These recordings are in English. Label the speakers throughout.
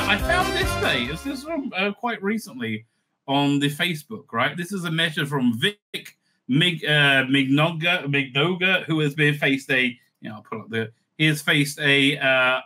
Speaker 1: I found this today. This is from quite recently on the Facebook, right? This is a message from Vic Mignoga, who has been faced a, I'll pull up he has faced a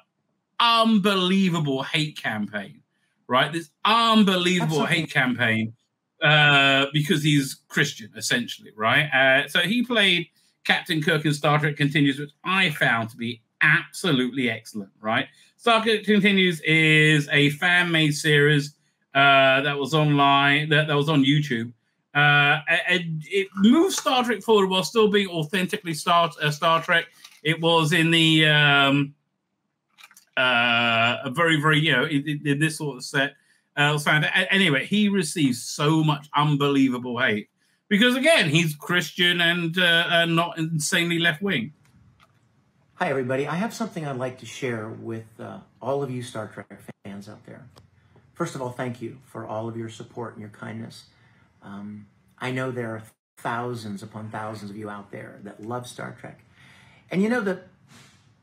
Speaker 1: unbelievable hate campaign, right? This unbelievable hate campaign because he's Christian, essentially, right? So he played Captain Kirk in Star Trek Continues, which I found to be absolutely excellent, right? Star Trek Continues is a fan-made series that was online, that was on YouTube. And it moved Star Trek forward while still being authentically Star Trek. It was in the a very, very, in this sort of set. Anyway, he receives so much unbelievable hate because, again, he's Christian and not insanely left-wing.
Speaker 2: Hi, everybody. I have something I'd like to share with all of you Star Trek fans out there. First of all, thank you for all of your support and your kindness. I know there are thousands upon thousands of you out there that love Star Trek. And you know that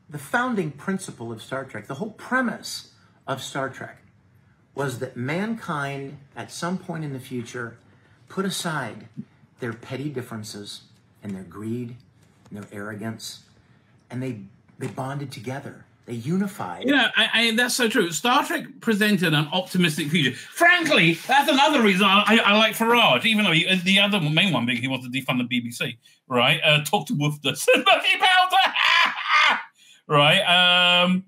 Speaker 2: the founding principle of Star Trek, the whole premise of Star Trek, was that mankind at some point in the future put aside their petty differences and their greed and their arrogance, and they bonded together. They unified.
Speaker 1: That's so true. Star Trek presented an optimistic future. Frankly, that's another reason I like Farage, even though the other main one being he wants to defund the BBC, right? Talk to Woofdus and Bucky Powder, right?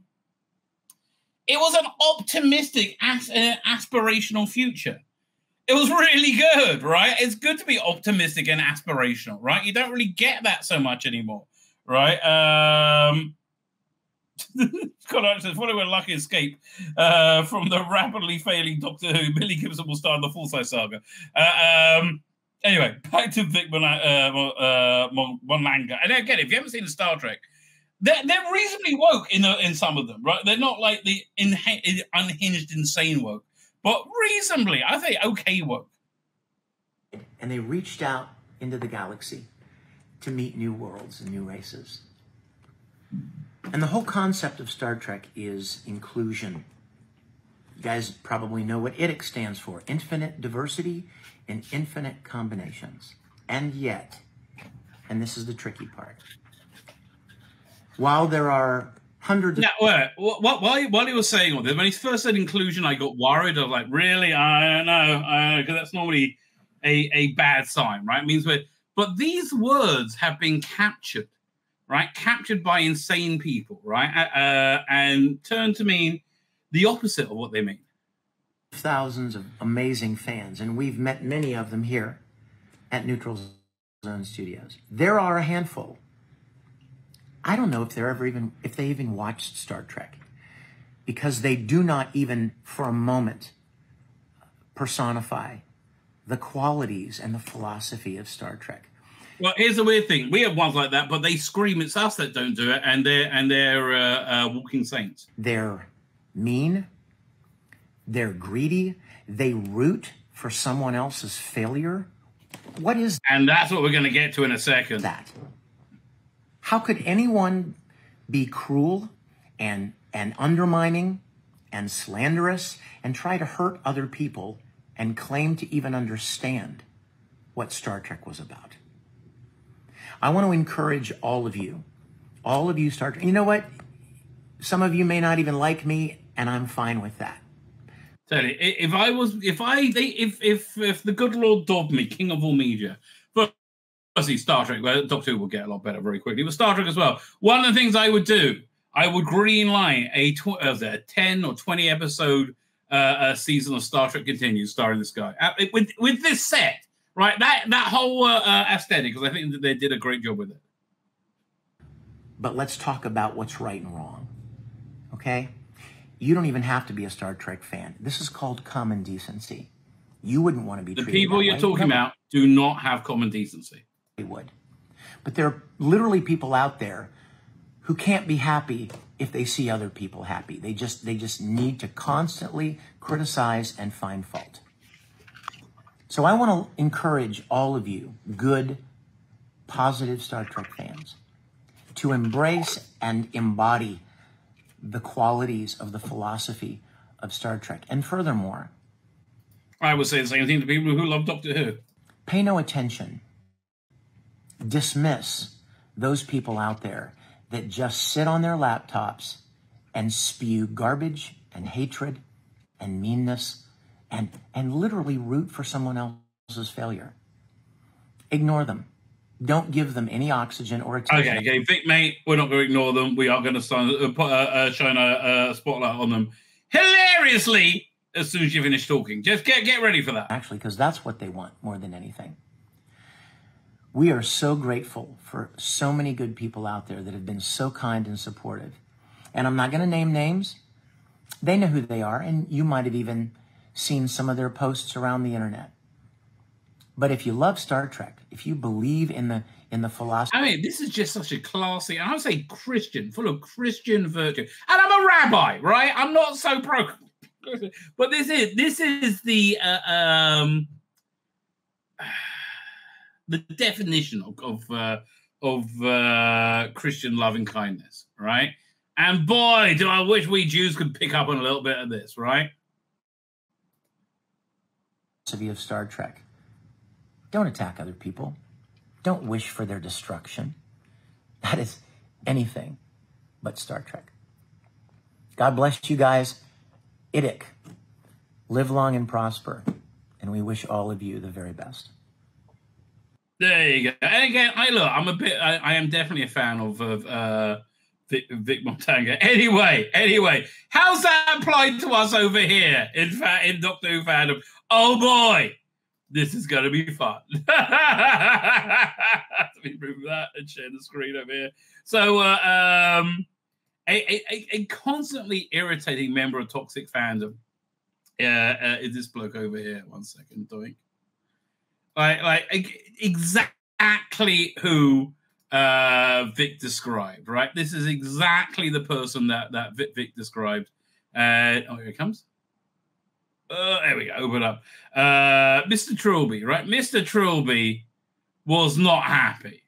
Speaker 1: It was an optimistic, aspirational future. It was really good, right? It's good to be optimistic and aspirational, right? You don't really get that so much anymore, right? Scott says, what a lucky escape from the rapidly failing Doctor Who. Billy Gibson will star in the full-size saga. Anyway, back to Vic Monlanga. And again, if you haven't seen the Star Trek, they're reasonably woke in some of them, right? They're not like the unhinged, insane woke, but reasonably, I think, okay woke.
Speaker 2: And they reached out into the galaxy to meet new worlds and new races. And the whole concept of Star Trek is inclusion. You guys probably know what IDIC stands for: infinite diversity and infinite combinations. And yet, and this is the tricky part, while there are hundreds of...
Speaker 1: Now, while he was saying all this, when he first said inclusion, I got worried. I was like, really? I don't know, because that's normally a bad sign, right? It means but these words have been captured, right? Captured by insane people, right? And turned to mean the opposite of what they mean.
Speaker 2: Thousands of amazing fans, and we've met many of them here at Neutral Zone Studios. There are a handful. I don't know if they even watched Star Trek, because they do not even for a moment personify the qualities and the philosophy of Star Trek.
Speaker 1: Well, here's the weird thing. We have ones like that, but they scream it's us that don't do it, and they're walking saints.
Speaker 2: They're mean. They're greedy. They root for someone else's failure. What is...
Speaker 1: And that's what we're going to get to in a second.
Speaker 2: That. How could anyone be cruel and undermining and slanderous and try to hurt other people and claim to even understand what Star Trek was about? I want to encourage all of you Star Trek. You know what? Some of you may not even like me, and I'm fine with that.
Speaker 1: Tell you, if the good Lord dobbed me, King of all media, but obviously Star Trek, well, Doctor Who will get a lot better very quickly, but Star Trek as well. One of the things I would do, I would greenlight a 10 or 20 episode season of Star Trek Continues starring this guy with this set. Right, that whole aesthetic, because I think that they did a great job with it.
Speaker 2: But let's talk about what's right and wrong, okay? You don't even have to be a Star Trek fan. This is called common decency. You wouldn't want to be treated
Speaker 1: the people you're talking about do not have common decency.
Speaker 2: They would. But there are literally people out there who can't be happy if they see other people happy. They just need to constantly criticize and find fault. So I want to encourage all of you good, positive Star Trek fans to embrace and embody the qualities of the philosophy of Star Trek. And furthermore,
Speaker 1: I would say the same thing to people who love Doctor Who.
Speaker 2: Pay no attention. Dismiss those people out there that just sit on their laptops and spew garbage and hatred and meanness and literally root for someone else's failure. Ignore them. Don't give them any oxygen or attention.
Speaker 1: Okay, Vic, mate, we're not going to ignore them. We are going to shine a spotlight on them hilariously as soon as you finish talking. Just get ready for that.
Speaker 2: Actually, because that's what they want more than anything. We are so grateful for so many good people out there that have been so kind and supportive. And I'm not going to name names. They know who they are, and you might have even seen some of their posts around the internet. But if you love Star Trek, if you believe in the philosophy...
Speaker 1: I mean, this is just such a classy, and I would say Christian, full of Christian virtue. And I'm a rabbi, right? I'm not so pro... But this is the definition of Christian loving kindness, right? And boy, do I wish we Jews could pick up on a little bit of this, right?
Speaker 2: Of Star Trek. Don't attack other people. Don't wish for their destruction. That is anything but Star Trek. God bless you guys. Iddick. Live long and prosper. And we wish all of you the very best.
Speaker 1: There you go. And again, I am definitely a fan of Vic Montanga. Anyway, how's that applied to us over here in Doctor Who fandom? Oh boy, this is going to be fun. Let me move that and share the screen over here. So, a constantly irritating member of toxic fandom is this bloke over here. 1 second, doing exactly who Vic described, right? This is exactly the person that Vic described. Here it comes. There we go. Open up. Mr. Trilby, right? Mr. Trilby was not happy.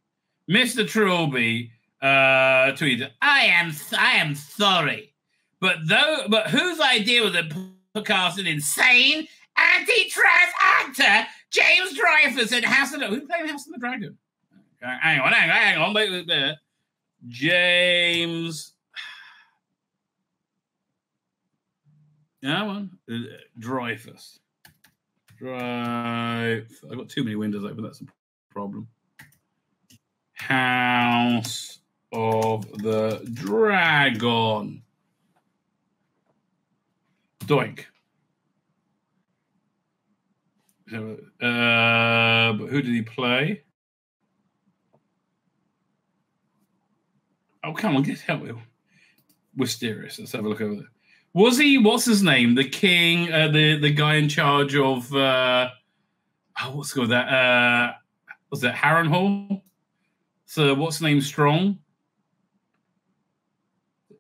Speaker 1: Mr. Trilby tweeted, I am sorry. But whose idea was it to cast an insane anti-trans actor, James Dreyfus in House of the... Who's playing House of the Dragon? Okay, hang on. Wait there. James... Yeah, one. Dreyfus. I've got too many windows open. That's a problem. House of the Dragon. Doink. But who did he play? Oh, come on, get help me. Wisteria. Let's have a look over there. Was he? What's his name? The king, the guy in charge of what's it called that? Was that Harrenhal? So what's his name? Strong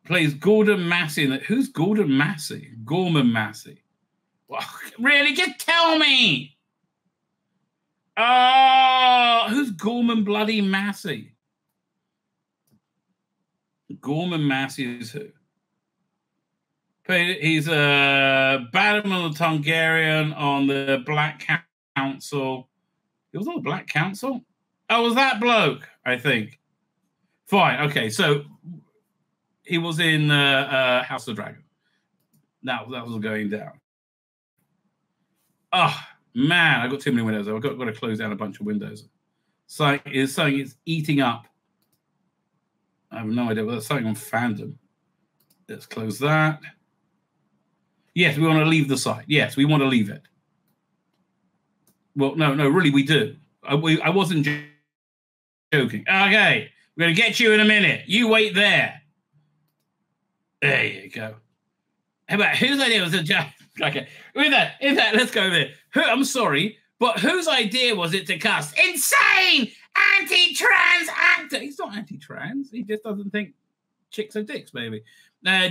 Speaker 1: plays Gordon Massey. Who's Gordon Massey? Gorman Massey. Well, really? Just tell me. Who's Gorman bloody Massey? Gorman Massey is who? He's a Bannerman of the Targaryen on the Black Council. He was on the Black Council? Oh, was that bloke, I think. Fine, okay, so he was in House of the Dragon. That was going down. Oh, man, I got too many windows. I've got to close down a bunch of windows. Something is eating up. I have no idea, but that's something on fandom. Let's close that. Yes, we want to leave the site. Yes, we want to leave it. Well, no, really, we do. I wasn't joking. Okay, we're going to get you in a minute. You wait there. There you go. How about whose idea was it? Okay, with that, let's go there. I'm sorry, but whose idea was it to cast insane anti-trans actor? He's not anti-trans. He just doesn't think chicks are dicks, maybe.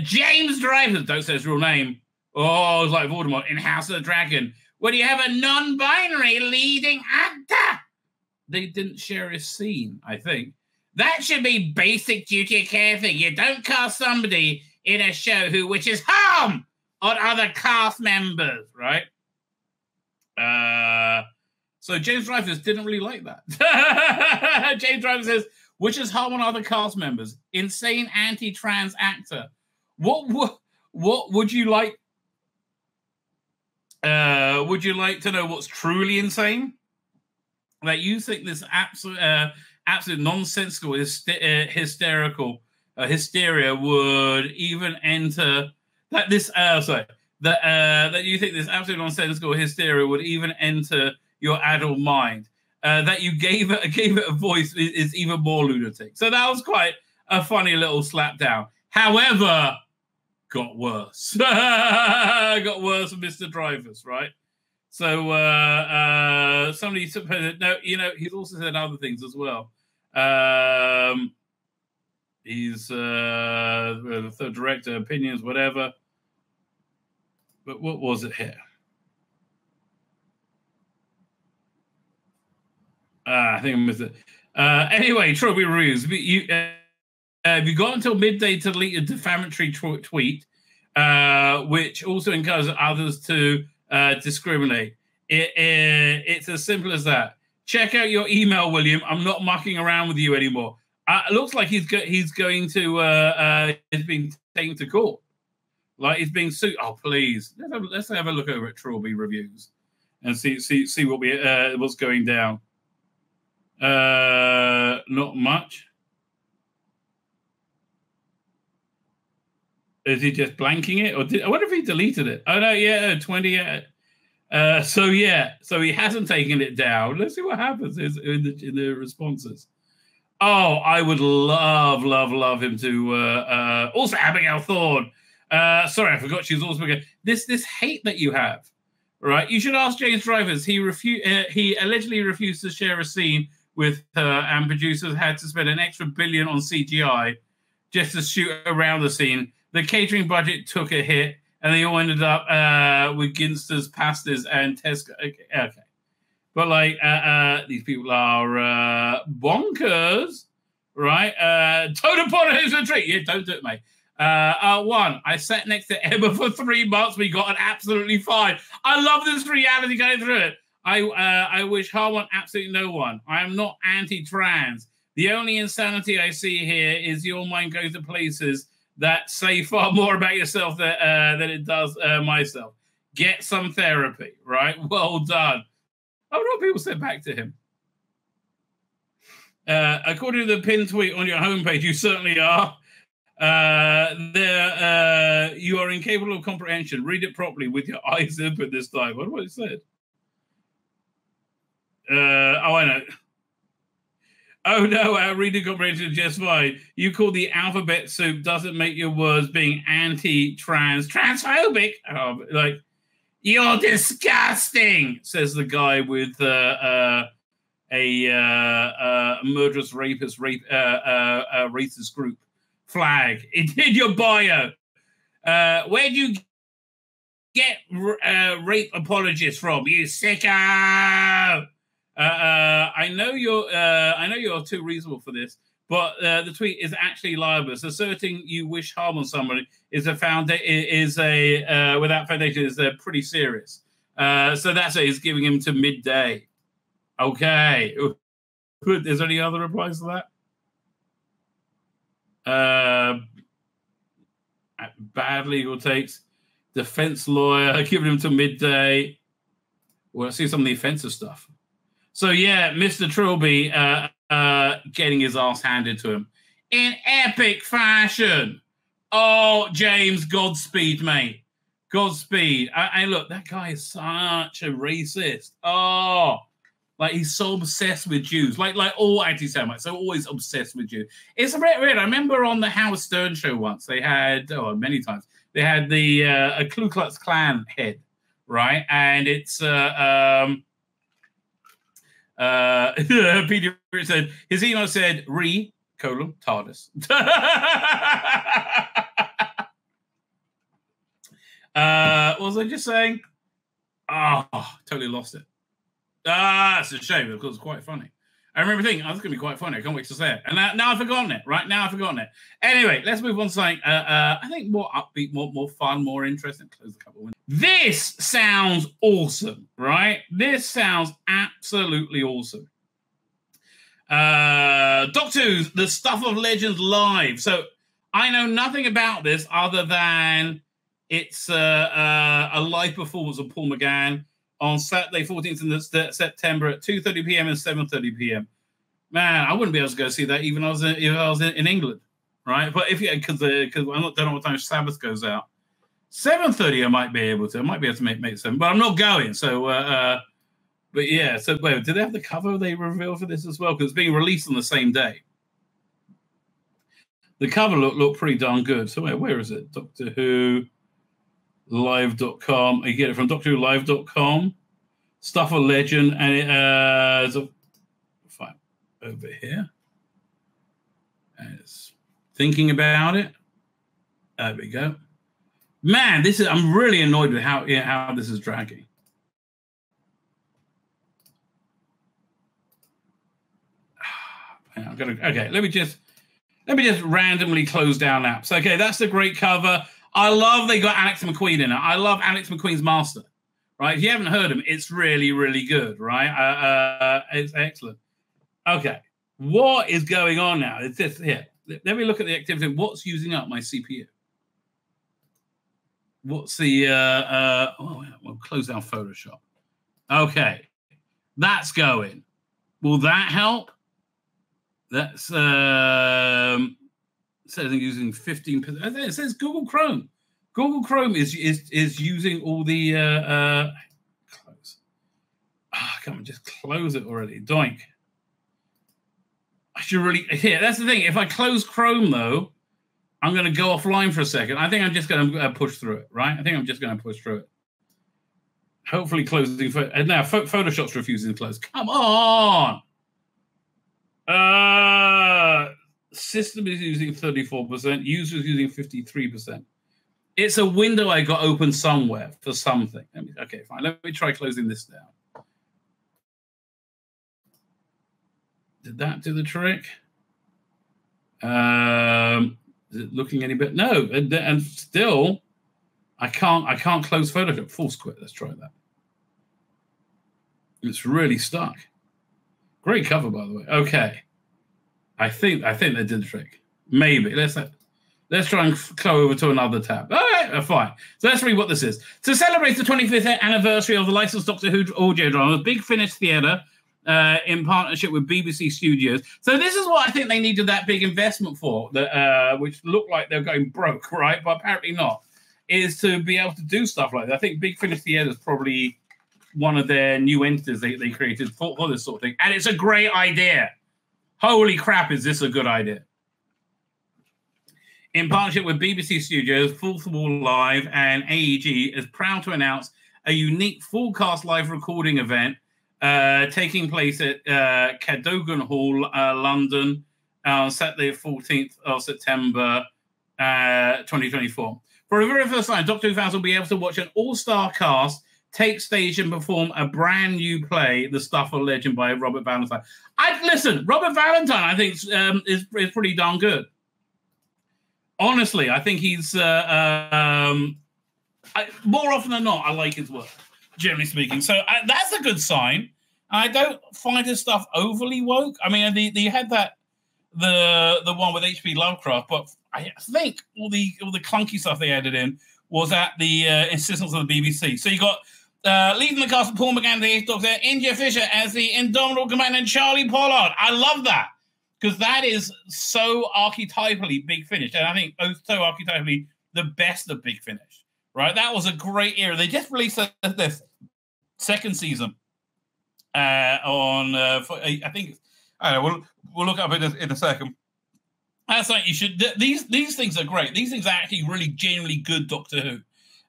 Speaker 1: James Dreyfus, don't say his real name. Oh, it's like Voldemort in House of the Dragon. When you have a non-binary leading actor. They didn't share a scene, I think. That should be basic duty of care thing. You don't cast somebody in a show who wishes harm on other cast members, right? So James Dreyfus didn't really like that. James Dreyfus says, which is harm on other cast members. Insane anti-trans actor. What would you like? Would you like to know what's truly insane? That you think this absolute nonsensical, hysterical hysteria would even enter that this that you think this absolute nonsensical hysteria would even enter your adult mind. That you gave it a voice is even more lunatic. So that was quite a funny little slap down. However, got worse. Got worse for Mr. Dreyfus, right? So somebody no, he's also said other things as well. He's the third director, opinions, whatever. But what was it here? I think I missed it. Anyway, Trophy Ruse. You got until midday to delete a defamatory tweet, which also encourages others to discriminate. It's as simple as that. Check out your email, William. I'm not mucking around with you anymore. It looks like he's going to he's being taken to court. Like he's being sued. Oh, please. Let's have a look over at Trilby reviews and see what's going down. Not much. Is he just blanking it, or I wonder if he deleted it? Oh no, yeah, 20. So he hasn't taken it down. Let's see what happens in the responses. Oh, I would love him to. Also, Abigail Thorne. Sorry, I forgot she's also again. This hate that you have, right? You should ask James Dreyfus. He allegedly refused to share a scene with her, and producers had to spend an extra $1 billion on CGI just to shoot around the scene. The catering budget took a hit, and they all ended up with Ginsters, pastas, and Tesco. Okay. But like these people are bonkers, right? Totem Potter, who's a treat? Yeah, don't do it, mate. One, I sat next to Emma for 3 months. We got an absolutely fine. I love this reality going through it. I wish harm on absolutely no one. I am not anti-trans. The only insanity I see here is your mind goes to places that say far more about yourself than it does myself. Get some therapy, right? Well done. I wonder what people said back to him. According to the pinned tweet on your homepage, you certainly are. You are incapable of comprehension. Read it properly with your eyes open this time. What it said? I know. Oh no, our reading comprehension is just fine. You call the alphabet soup doesn't make your words being anti-trans, transphobic. Like, you're disgusting, says the guy with a murderous rapist racist group flag. It's in your bio. Where'd you get rape apologists from? You sicko! I know you're too reasonable for this, but the tweet is actually libelous. Asserting you wish harm on somebody without foundation is pretty serious. So that's it. He's giving him to midday. Okay. Is there any other replies to that? Bad legal takes. Defense lawyer giving him to midday. Well, let's see some of the offensive stuff. So, yeah, Mr. Trilby getting his ass handed to him in epic fashion. Oh, James, Godspeed, mate. Godspeed. And look, that guy is such a racist. Oh, like he's so obsessed with Jews. Like all anti-Semites, they're always obsessed with Jews. It's a bit weird. I remember on the Howard Stern show once, they had, many times, they had the a Ku Klux Klan head, right? And it's... Peter said his email said TARDIS. What was I just saying? Oh, totally lost it. It's a shame because it's quite funny. I remember thinking, oh, that's going to be quite funny. I can't wait to say it. And now I've forgotten it. Right now I've forgotten it. Anyway, let's move on to something I think more upbeat, more fun, more interesting. Close a couple of windows. This sounds awesome, right? This sounds absolutely awesome. Doctor Who's The Stuff of Legends Live. So I know nothing about this other than it's a live performance of Paul McGann on Saturday, 14th of September at 2:30 p.m. and 7:30 p.m. Man, I wouldn't be able to go see that even if I was in England, right? But because I don't know what time Sabbath goes out. 7:30 I might be able to. I might be able to make 7, but I'm not going. So, but yeah. So, wait, did they have the cover they revealed for this as well? Because it's being released on the same day. The cover looked pretty darn good. So, where is it? Doctor Who Live.com. You get it from DoctorWhoLive.com. Stuff of Legend, and it fine over here. And it's thinking about it. There we go. Man, I'm really annoyed with how this is dragging. Okay, let me just randomly close down apps. Okay, that's a great cover. I love they got Alex McQueen in it. I love Alex McQueen's Master. Right? If you haven't heard him, it's really, really good, right? It's excellent. Okay. What is going on now? It's this here. Let me look at the activity. What's using up my CPU? What's the we'll close down Photoshop. Okay. That's going. Will that help? That's says I'm using 15%. It says Google Chrome. Google Chrome is using all the close. Come on, just close it already. Doink. I should really here. That's the thing. If I close Chrome though, I'm going to go offline for a second. I think I'm just going to push through it. Right? I think I'm just going to push through it. Hopefully closing. Now Photoshop's refusing to close. Come on. System is using 34%. Users using 53%. It's a window I got open somewhere for something. Okay, fine. Let me try closing this down. Did that do the trick? Is it looking any better? No, and still, I can't close Photoshop. Force quit. Let's try that. It's really stuck. Great cover, by the way. Okay, I think they did the trick. Maybe let's try and go over to another tab. All right, fine. So let's read what this is. To celebrate the 25th anniversary of the licensed Doctor Who audio drama, Big Finish Theatre, in partnership with BBC Studios. So this is what I think they needed that big investment for, which looked like they're going broke, right? But apparently not, is to be able to do stuff like that. I think Big Finish Theatre is probably one of their new entities they created for this sort of thing. And it's a great idea. Holy crap, is this a good idea? In partnership with BBC Studios, Fourth Wall Live, and AEG, is proud to announce a unique full-cast live recording event taking place at Cadogan Hall, London, on Saturday, 14th of September, 2024. For the very first time, Doctor Who fans will be able to watch an all-star cast take stage and perform a brand new play, The Stuff of Legend by Robert Valentine. Listen, Robert Valentine, I think, is pretty darn good. Honestly, I think he's more often than not, I like his work, generally speaking. So that's a good sign. I don't find his stuff overly woke. I mean, you had that the one with H.P. Lovecraft, but I think all the clunky stuff they added in was at the insistence of the BBC. So you got leading the cast of Paul McGann, the Eighth Doctor, India Fisher as the indomitable commander, and Charlie Pollard. I love that. Because that is so archetypally Big Finish. And I think so archetypally the best of Big Finish. Right? That was a great era. They just released this second season on, I think, I don't know, we'll look up in a second. That's like you should, these things are great. These things are actually really genuinely good Doctor Who.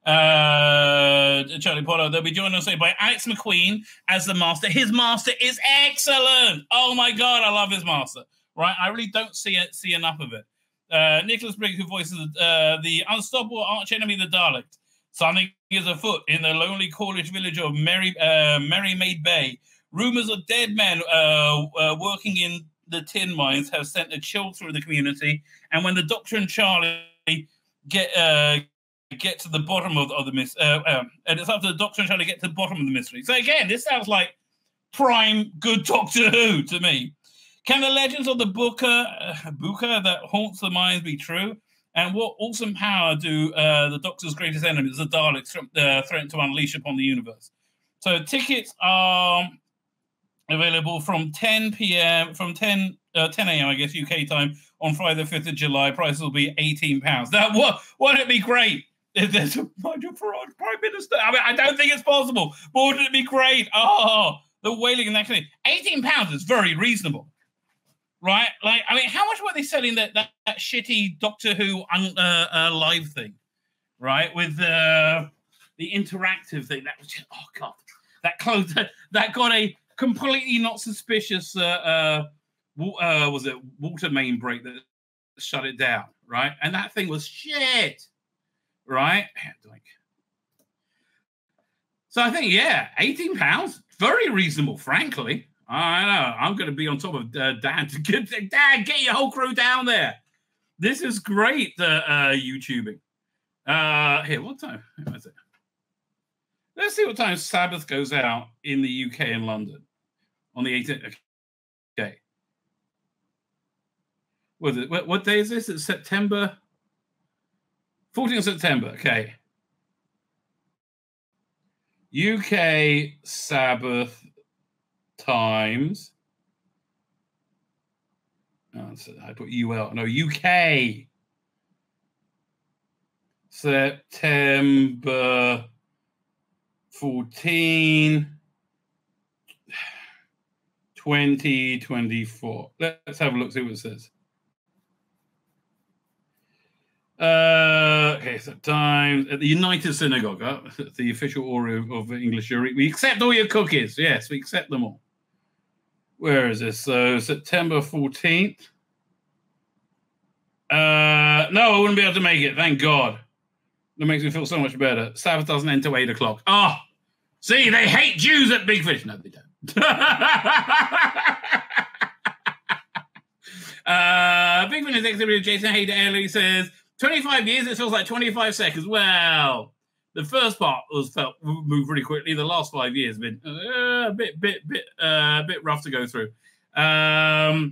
Speaker 1: Charlie Pollard, they'll be joined on stage by Alex McQueen as the Master. His Master is excellent. Oh my God, I love his Master. Right, I really don't see enough of it. Nicholas Briggs, who voices the unstoppable archenemy, the Daleks. Something is afoot in the lonely Cornish village of Merrymaid Bay. Rumors of dead men working in the tin mines have sent a chill through the community. And when the Doctor and Charlie get to the bottom of the mystery, and it's up to the Doctor and Charlie to get to the bottom of the mystery. So again, this sounds like prime good Doctor Who to me. Can the legends of the Booker that haunts the mines be true? And what awesome power do the Doctor's greatest enemies, the Daleks, threaten to unleash upon the universe? So tickets are available from 10 a.m., I guess, UK time on Friday the 5th of July. Prices will be £18. Now, wouldn't it be great if there's a budget for our Prime Minister? I mean, I don't think it's possible, but wouldn't it be great? Oh, the wailing and actually £18 is very reasonable. Right? Like, I mean, how much were they selling that shitty Doctor Who live thing? Right? With the interactive thing. That was just, oh, God. That closed, that got a completely not suspicious, was it water main break that shut it down, right? And that thing was shit, right? So I think, yeah, £18, very reasonable, frankly. I know. I'm going to be on top of Dan to get your whole crew down there. This is great, YouTubing. Here, what time? Where is it? Let's see what time Sabbath goes out in the UK and London on the 18th. Okay. What day is this? It's September. 14th of September. Okay. UK Sabbath times. Oh, so I put UL. No, UK. September 14, 2024. Let's have a look, see what it says. Okay, so times at the United Synagogue, the official order of English Jewry. We accept all your cookies. Yes, we accept them all. Where is this? So September 14th. No, I wouldn't be able to make it. Thank God. That makes me feel so much better. Sabbath doesn't end till 8 o'clock. Oh, see, they hate Jews at Big Fish. No, they don't. Big Fish executive Jason Hayden Early says, 25 years, it feels like 25 seconds. Well, the first part moved really quickly. The last 5 years have been a bit rough to go through. I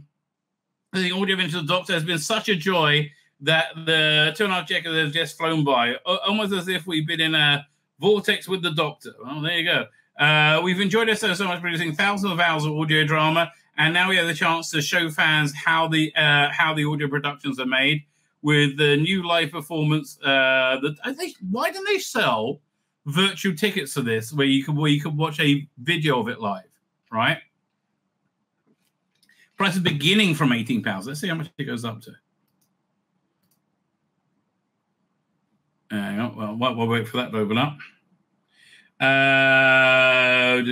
Speaker 1: think Audio Adventure of the Doctor has been such a joy that the 2.5 decades have just flown by, almost as if we've been in a vortex with the Doctor. Well, there you go. We've enjoyed ourselves so much, producing thousands of hours of audio drama, and now we have the chance to show fans how the audio productions are made with the new live performance. Why don't they sell virtual tickets to this, where you could watch a video of it live, right? Price is beginning from £18. Let's see how much it goes up to. Well, we'll wait for that to open up. And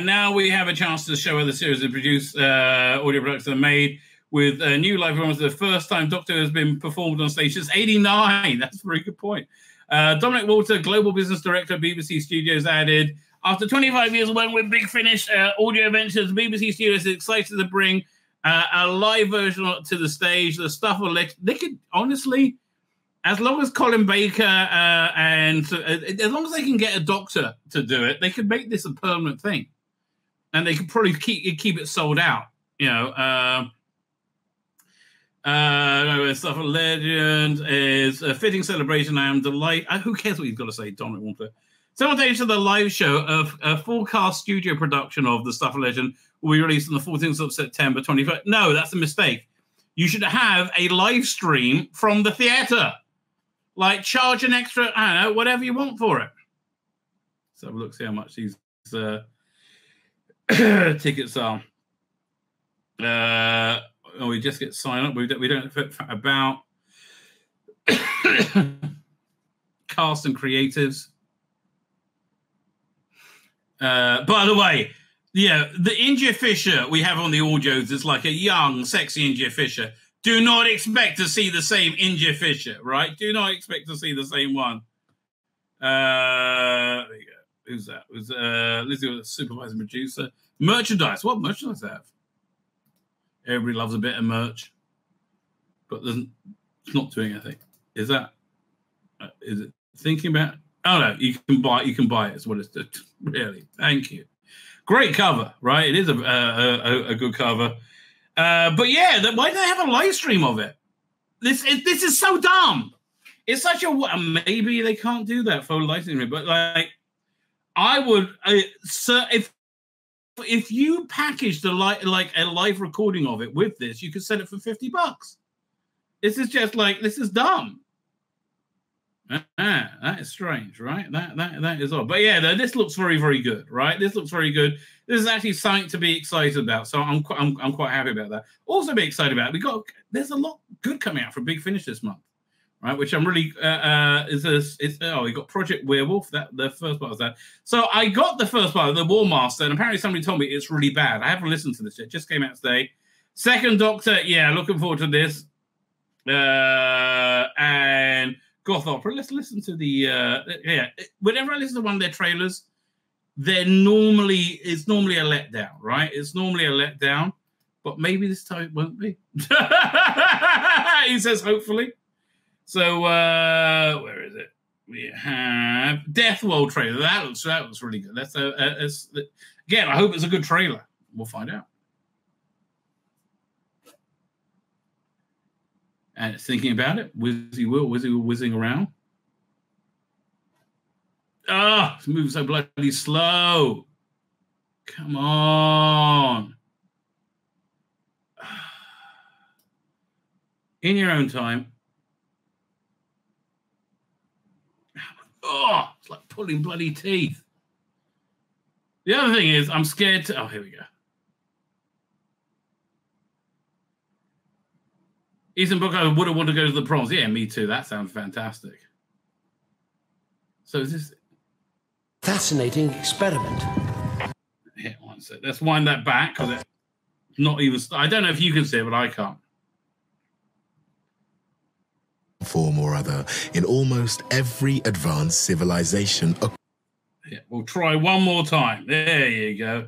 Speaker 1: now we have a chance to show how the series and produce audio productions are made with a new live performance. The first time Doctor has been performed on stage since '89. That's a very good point. Dominic Walter, Global Business Director at BBC Studios, added, after 25 years working with Big Finish Audio Adventures, BBC Studios is excited to bring a live version to the stage. The stuff will they could honestly, as long as Colin Baker and as long as they can get a doctor to do it, they could make this a permanent thing, and they could probably keep it sold out. You know, Stuff of Legend is a fitting celebration. I am delighted. Who cares what you've got to say, Dominic Walter? Simultaneous to the live show of a full-cast studio production of The Stuff of Legend will be released on the 14th of September 25th. No, that's a mistake. You should have a live stream from the theatre. Like, charge an extra, I don't know, whatever you want for it. Let's have a look, see how much these tickets are. We just get signed up. We don't about cast and creatives. By the way, yeah, the India Fisher we have on the audios is like a young, sexy India Fisher. Do not expect to see the same India Fisher, right? Do not expect to see the same one. There you go. Who's that? It was Lizzie was a supervising producer. Merchandise. What merchandise they have? Everybody loves a bit of merch, but it's not doing anything. Is that? Is it thinking about? Oh no, you can buy it. Is what it's doing. Really. Thank you. Great cover, right? It is a good cover. But yeah, why do they have a live stream of it? This is so dumb. It's such a maybe they can't do that for live streaming, but like I would, if you packaged like a live recording of it with this, you could sell it for $50. This is just like this is dumb. That is strange, right? That is odd. But yeah, this looks very, very good, right? This looks very good. This is actually something to be excited about. So I'm quite happy about that. Also be excited about there's a lot good coming out for Big Finish this month, right? Which I'm really we got Project Werewolf, the first part of that. So I got the first part of the War Master, and apparently somebody told me it's really bad. I haven't listened to this yet. It just came out today. Second Doctor, yeah, looking forward to this. And Goth Opera. Let's listen to the whenever I listen to one of their trailers, it's normally a letdown, right? It's normally a letdown, but maybe this time it won't be. He says hopefully. So where is it? We have Death World trailer. That looks really good. That's again, I hope it's a good trailer. We'll find out. And it's thinking about it. Wizzy whizzing around. It's moving so bloody slow. Come on. In your own time. It's like pulling bloody teeth. The other thing is, I'm scared to... Oh, here we go. Ethan Booker would have wanted to go to the proms. Yeah, me too. That sounds fantastic. So is this...
Speaker 3: Fascinating experiment.
Speaker 1: Yeah, one sec. Let's wind that back because it's not even... I don't know if you can see it, but I can't.
Speaker 4: Form or other in almost every advanced civilization.
Speaker 1: Yeah, we'll try one more time. There you go.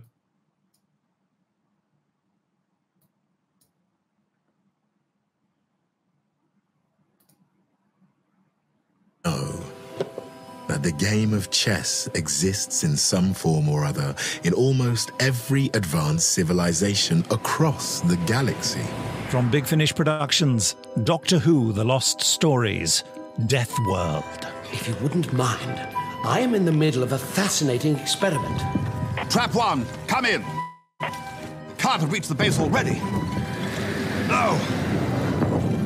Speaker 4: Know that the game of chess exists in some form or other in almost every advanced civilization across the galaxy.
Speaker 5: From Big Finish Productions, Doctor Who, The Lost Stories, Death World.
Speaker 3: If you wouldn't mind, I am in the middle of a fascinating experiment.
Speaker 6: Trap one, come in. Can't have reached the base already. No!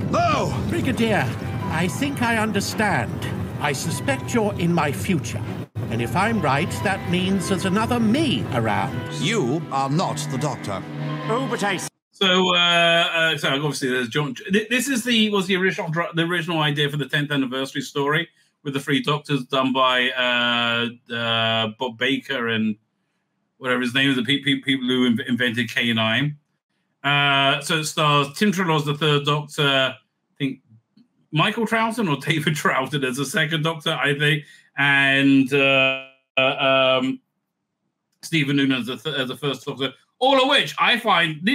Speaker 6: No!
Speaker 7: Brigadier, I think I understand. I suspect you're in my future. And if I'm right, that means there's another me around.
Speaker 6: You are not the Doctor.
Speaker 7: Oh, but I...
Speaker 1: So obviously there's John. This is the original idea for the 10th anniversary story with the three Doctors done by Bob Baker and whatever his name is, the people who invented K9. So it stars Tim Treloar's the third Doctor, I think Michael Troughton or David Troughton as the second Doctor, I think, and Stephen Noonan as the first Doctor. All of which I find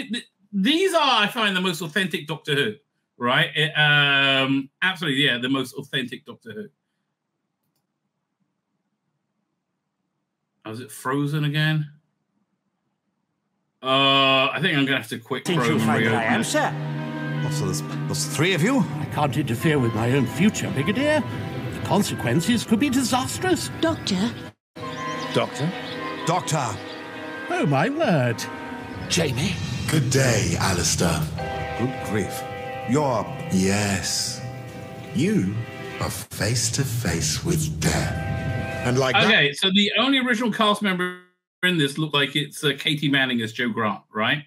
Speaker 1: these are the most authentic Doctor Who, right? Absolutely, yeah, the most authentic Doctor Who. Oh, is it frozen again? I think I'm gonna have to quick
Speaker 7: Think
Speaker 1: probe
Speaker 7: you'll
Speaker 1: and
Speaker 7: find
Speaker 1: reopen
Speaker 7: I am,
Speaker 1: it.
Speaker 7: sir.
Speaker 6: Oh, so there's three of you?
Speaker 7: I can't interfere with my own future, Brigadier. The consequences could be disastrous.
Speaker 8: Doctor?
Speaker 6: Doctor? Doctor!
Speaker 7: Oh, my word.
Speaker 3: Jamie?
Speaker 4: Good day, Alistair.
Speaker 6: Good grief. You're...
Speaker 4: Yes. You are face to face with death. And like
Speaker 1: Okay, so the only original cast member in this look like it's Katie Manning as Jo Grant, right?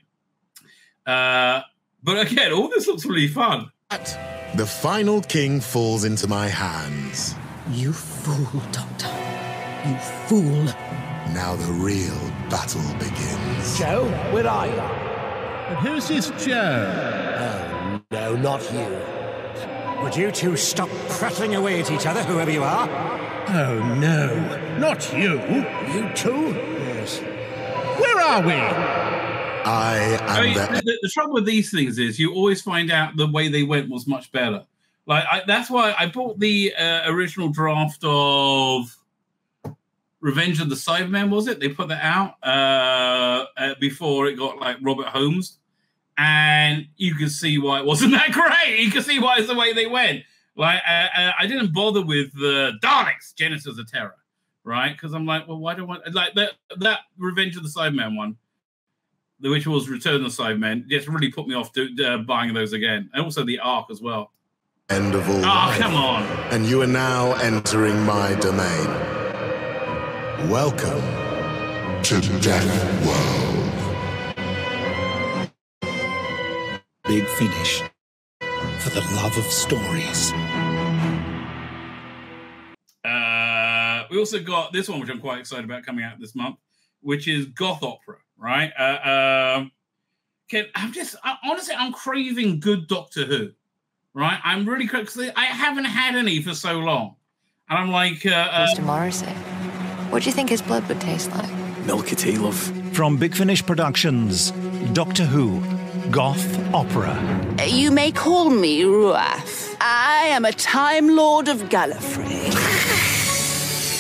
Speaker 1: But again, all this looks really fun.
Speaker 4: that, the final king falls into my hands.
Speaker 8: You fool, Doctor. You fool.
Speaker 4: Now the real battle begins.
Speaker 3: Joe, where are you?
Speaker 7: And who's this Joe?
Speaker 3: Oh, no, not you. Would you two stop prattling away at each other, whoever you are?
Speaker 7: Oh, no. Not you.
Speaker 3: You two?
Speaker 7: Yes. Where are we?
Speaker 1: The trouble with these things is you always find out the way they went was much better. That's why I bought the original draft of Revenge of the Cybermen, was it? They put that out before it got like Robert Holmes. And you can see why it wasn't that great. You can see why it's the way they went. I didn't bother with the Daleks, Genesis of Terror, right? Because I'm like, well, why do I want that Revenge of the Cybermen one, which was Return of the Cybermen, just really put me off buying those again, and also the Ark as well.
Speaker 4: End of all.
Speaker 1: Oh, come on!
Speaker 4: And you are now entering my domain. Welcome to Death World.
Speaker 3: Big Finish. For the love of stories.
Speaker 1: We also got this one, which I'm quite excited about, coming out this month, which is Goth Opera, right? Honestly, I'm craving good Doctor Who, right? I'm really because I haven't had any for so long, and I'm like,
Speaker 9: Mr. Morrissey, what do you think his blood would taste like?
Speaker 10: Milk it, love.
Speaker 5: From Big Finish Productions, Doctor Who, Goth Opera.
Speaker 8: You may call me Ruath. I am a Time Lord of Gallifrey.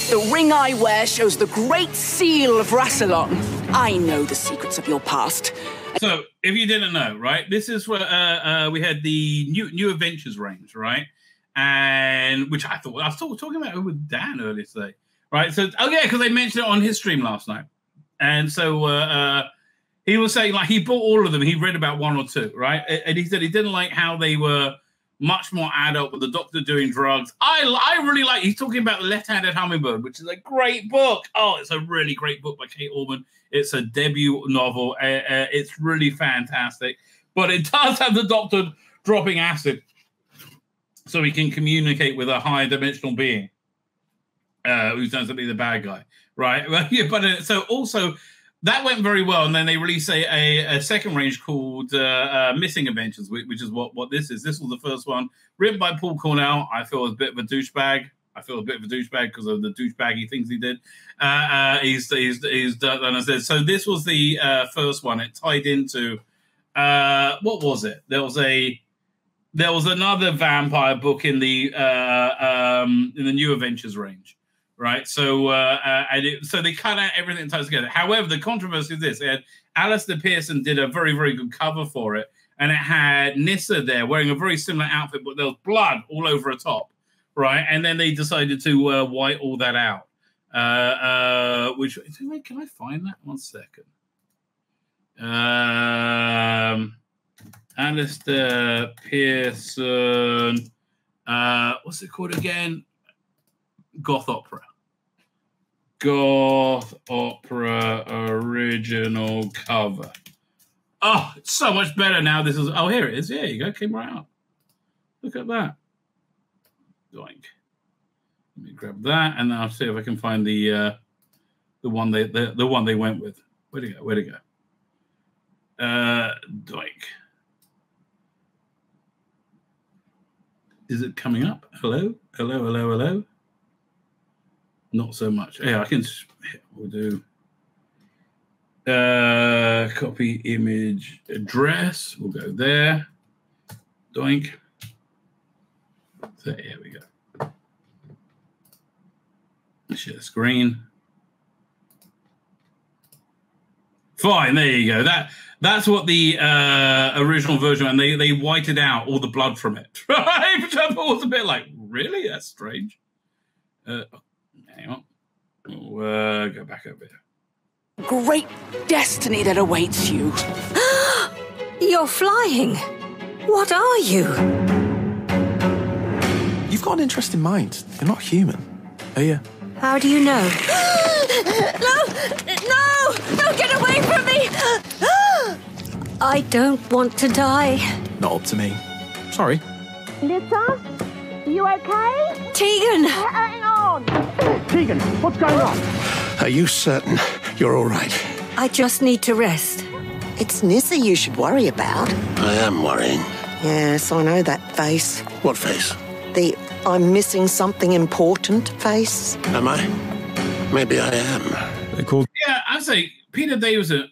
Speaker 8: The ring I wear shows the Great Seal of Rassilon. I know the secrets of your past.
Speaker 1: So, if you didn't know, right, this is where we had the New Adventures range, right? And which I was talking about it with Dan earlier today, right? So, because they mentioned it on his stream last night. And so, he was saying, like, he bought all of them. He read about one or two, right? And he said he didn't like how they were much more adult with the Doctor doing drugs. I really like, he's talking about The Left-Handed Hummingbird, which is a great book. Oh, it's a really great book by Kate Orman. It's a debut novel. It's really fantastic. But it does have the Doctor dropping acid so he can communicate with a higher dimensional being who turns to be the bad guy, right? So also, that went very well, and then they released a second range called Missing Adventures, which is what this is. This was the first one, written by Paul Cornell. I feel a bit of a douchebag. Because of the douchebaggy things he did. He's done as this. So this was the first one. It tied into what was it? There was another vampire book in the New Adventures range. Right, so so they cut out everything that ties together. However, the controversy is this: they had Alistair Pearson did a very, very good cover for it, and it had Nyssa there wearing a very similar outfit, but there was blood all over the top, right? And then they decided to white all that out. Which can I find that? 1 second. Alistair Pearson. What's it called again? Goth Opera original cover. Oh, it's so much better now. This is here it is. There you go. Came right up. Look at that. Doink. Let me grab that, and I'll see if I can find the one they went with. Where'd it go? Doink. Is it coming up? Hello. Not so much. Yeah, I can. We'll do copy image address. We'll go there. Doink. So here we go. Share the screen. Fine. There you go. That's what the original version, and they whited out all the blood from it. Right? Which I thought was a bit like, really? That's strange. Hang on. We'll go back over here.
Speaker 8: Great destiny that awaits you.
Speaker 11: You're flying. What are you?
Speaker 10: You've got an interesting mind. You're not human, are you?
Speaker 11: How do you know?
Speaker 8: No! Don't get away from me!
Speaker 11: I don't want to die.
Speaker 10: Not up to me. Sorry.
Speaker 12: Lisa? You okay?
Speaker 11: Tegan!
Speaker 12: Hang on!
Speaker 3: Tegan, what's going on?
Speaker 13: Are you certain you're all right?
Speaker 11: I just need to rest.
Speaker 14: It's Nyssa you should worry about.
Speaker 13: I am worrying.
Speaker 14: Yes, I know that face.
Speaker 13: What face?
Speaker 14: The I'm missing something important face.
Speaker 13: Am I? Maybe I am.
Speaker 5: They called.
Speaker 1: Yeah, I'd say Peter Davison,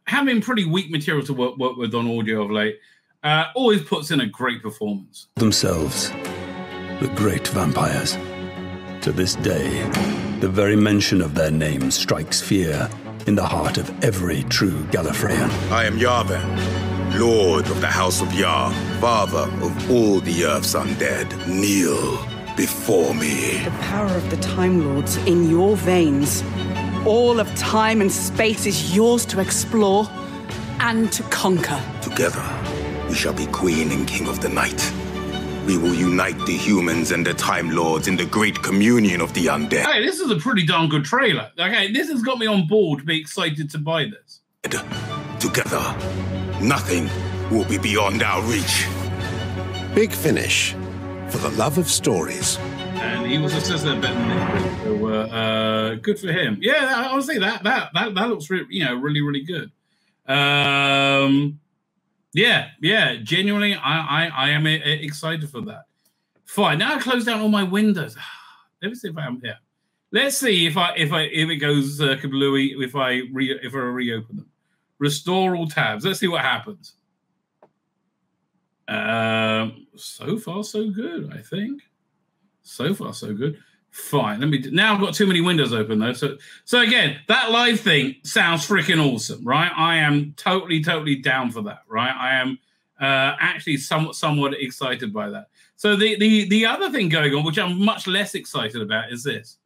Speaker 1: having pretty weak material to work with on audio of late, always puts in a great performance.
Speaker 15: Themselves, the great vampires. To this day, the very mention of their names strikes fear in the heart of every true Gallifreyan.
Speaker 16: I am Yavin, Lord of the House of Yar, father of all the Earth's undead. Kneel before me.
Speaker 8: The power of the Time Lords in your veins. All of time and space is yours to explore and to conquer.
Speaker 16: Together, we shall be Queen and King of the Night. We will unite the humans and the Time Lords in the great communion of the undead.
Speaker 1: Hey, this is a pretty darn good trailer. Okay, this has got me on board to be excited to buy this.
Speaker 16: Together, nothing will be beyond our reach.
Speaker 6: Big finish for the love of stories.
Speaker 1: And he was a sister better than me, so good for him. Yeah, honestly, that looks really, really good. Yeah, genuinely, I am excited for that. Fine. Now I close down all my windows. Let me see if I'm here. Let's see if it goes kablooey if I reopen them. Restore all tabs. Let's see what happens. So far so good, I think. So far so good. Fine. Now I've got too many windows open though. So again, that live thing sounds freaking awesome, right? I am totally down for that, right? I am actually somewhat excited by that. So the other thing going on, which I'm much less excited about, is this.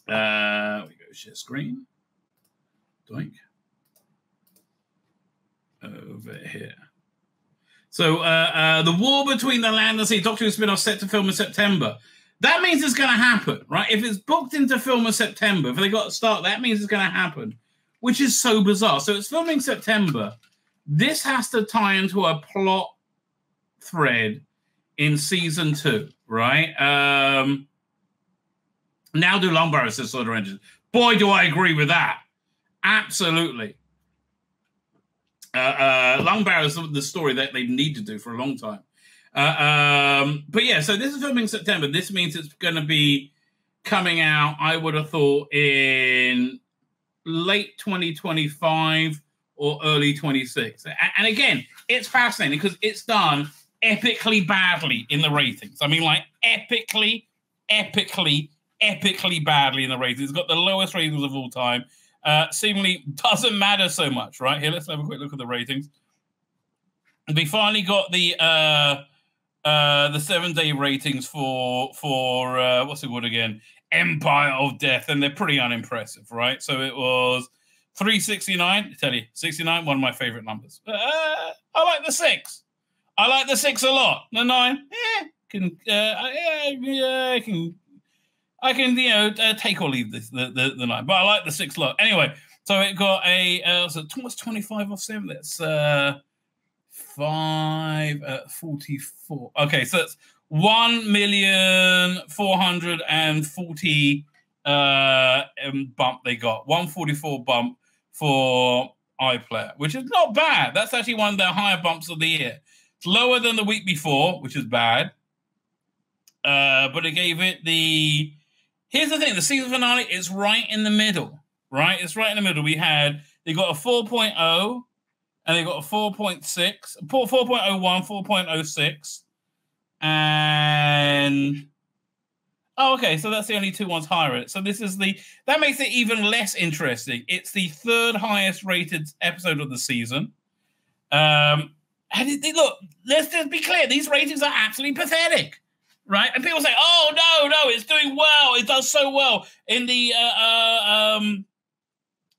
Speaker 1: We go share screen. Doink. Over here. So the war between the land and sea, Doctor Who spin-off set to film in September. That means it's going to happen, right? If it's booked into film in September, if they got to start, that means it's going to happen, which is so bizarre. So it's filming September. This has to tie into a plot thread in season 2, right? Now do Long Barrow says Solar Engines. Boy, do I agree with that. Absolutely. Long Barrow is the story that they need to do for a long time. But yeah, so this is filming in September. This means it's going to be coming out, I would have thought, in late 2025 or early 26. And again, it's fascinating because it's done epically badly in the ratings. I mean, like epically badly in the ratings. It's got the lowest ratings of all time. Seemingly doesn't matter so much, right? Here, let's have a quick look at the ratings. We finally got the 7-day ratings for what's it called again? Empire of Death, and they're pretty unimpressive, right? So it was 369. I tell you, 69, one of my favorite numbers. I like the 6. I like the 6 a lot. The 9, I can take or leave this the 9, but I like the 6 a lot. Anyway, so it got what's 25 off 7? That's 544. Okay, so it's 1,440,000 bump they got. 144 bump for iPlayer, which is not bad. That's actually one of the higher bumps of the year. It's lower than the week before, which is bad. But it gave it the... Here's the thing. The season finale is right in the middle, right? It's right in the middle. They got a 4.0 and they got a 4.6, 4.01, 4.06. And... Oh, okay. So that's the only 2 ones higher. So this is that makes it even less interesting. It's the 3rd highest rated episode of the season. And look, let's just be clear. These ratings are absolutely pathetic. Right? And people say, oh, no, it's doing well. It does so well in the